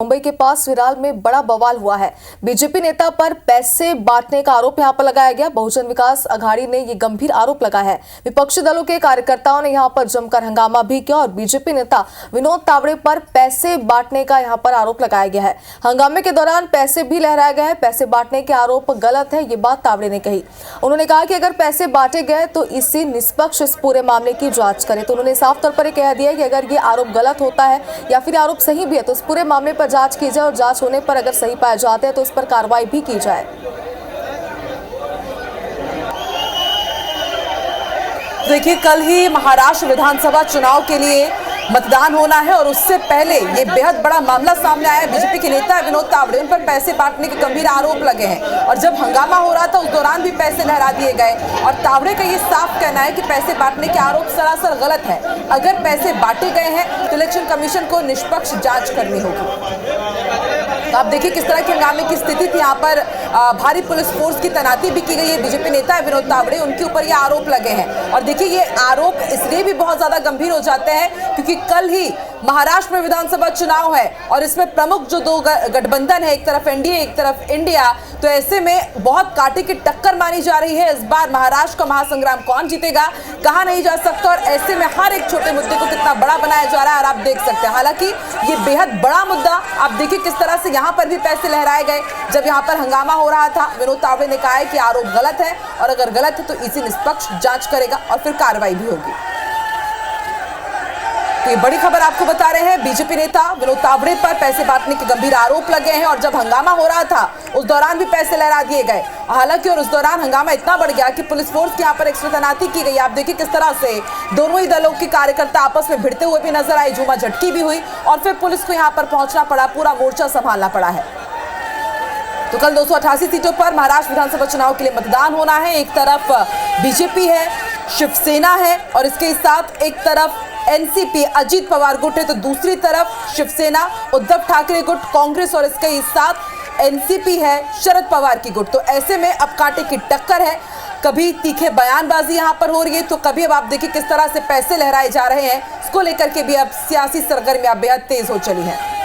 मुंबई के पास विरार में बड़ा बवाल हुआ है। बीजेपी नेता पर पैसे बांटने का आरोप यहां पर लगाया गया। बहुजन विकास अघाड़ी ने ये गंभीर आरोप लगाया है। विपक्षी दलों के कार्यकर्ताओं ने यहां पर जमकर हंगामा भी किया और बीजेपी नेता विनोद तावड़े पर पैसे बांटने का यहां पर आरोप लगाया गया है। हंगामे के दौरान पैसे भी लहराया गया है। पैसे बांटने के आरोप गलत है, ये बात तावड़े ने कही। उन्होंने कहा कि अगर पैसे बांटे गए तो इसी निष्पक्ष इस पूरे मामले की जांच करें। तो उन्होंने साफ तौर पर कह दिया कि अगर ये आरोप गलत होता है या फिर आरोप सही भी है तो इस पूरे मामले पर जांच की जाए और जांच होने पर अगर सही पाया जाते हैं तो इस पर कार्रवाई भी की जाए। देखिए, कल ही महाराष्ट्र विधानसभा चुनाव के लिए मतदान होना है और उससे पहले ये बेहद बड़ा मामला सामने आया है। बीजेपी के नेता विनोद तावड़े, उन पर पैसे बांटने के गंभीर आरोप लगे हैं और जब हंगामा हो रहा था उस दौरान भी पैसे लहरा दिए गए और तावड़े का ये साफ कहना है कि पैसे बांटने के आरोप सरासर गलत है। अगर पैसे बांटे गए हैं तो इलेक्शन कमीशन को निष्पक्ष जांच करनी होगी। तो आप देखिए किस तरह के हंगामे की स्थिति थी। यहाँ पर भारी पुलिस फोर्स की तैनाती भी की गई है। बीजेपी नेता विनोद तावड़े, उनके ऊपर ये आरोप लगे हैं और देखिए ये आरोप इसलिए भी बहुत ज्यादा गंभीर हो जाते हैं क्योंकि कल ही महाराष्ट्र में विधानसभा चुनाव है और इसमें प्रमुख जो दो गठबंधन है, एक तरफ एनडीए एक तरफ इंडिया, तो ऐसे में बहुत कांटे की टक्कर मानी जा रही है। इस बार महाराष्ट्र का महासंग्राम कौन जीतेगा कहा नहीं जा सकता और ऐसे में हर एक छोटे मुद्दे को कितना बड़ा बनाया जा रहा है और आप देख सकते हैं। हालांकि ये बेहद बड़ा मुद्दा, आप देखिए किस तरह से यहाँ पर भी पैसे लहराए गए। जब यहाँ पर हंगामा हो रहा था विनोद तावड़े ने कहा है कि आरोप गलत है और अगर गलत है तो इसी निष्पक्ष जांच करेगा और फिर कार्रवाई भी होगी। तो ये बड़ी खबर आपको बता रहे हैं। बीजेपी नेता विनोद तावड़े पर पैसे बांटने के गंभीर आरोप लगे हैं और जब हंगामा हो रहा था उस दौरान भी पैसे लहरा दिए गए। हालांकि और उस दौरान हंगामा इतना बढ़ गया कि पुलिस फोर्स की यहाँ पर एक्स्ट्रा तैनाती की गई। आप देखिए किस तरह से दोनों ही दलों के कार्यकर्ता आपस में भिड़ते हुए भी नजर आए, झूमा झटकी भी हुई और फिर पुलिस को यहाँ पर पहुंचना पड़ा, पूरा मोर्चा संभालना पड़ा है। तो कल 288 सीटों पर महाराष्ट्र विधानसभा चुनाव के लिए मतदान होना है। एक तरफ बीजेपी है, शिवसेना है और इसके साथ एक तरफ एनसीपी अजीत पवार गुट है तो दूसरी तरफ शिवसेना उद्धव ठाकरे गुट, कांग्रेस और इसके साथ एनसीपी है शरद पवार की गुट। तो ऐसे में अब कांटे की टक्कर है। कभी तीखे बयानबाजी यहाँ पर हो रही है तो कभी अब आप देखिए किस तरह से पैसे लहराए जा रहे हैं। इसको लेकर के भी अब सियासी सरगर्मियां बेहद तेज हो चली हैं।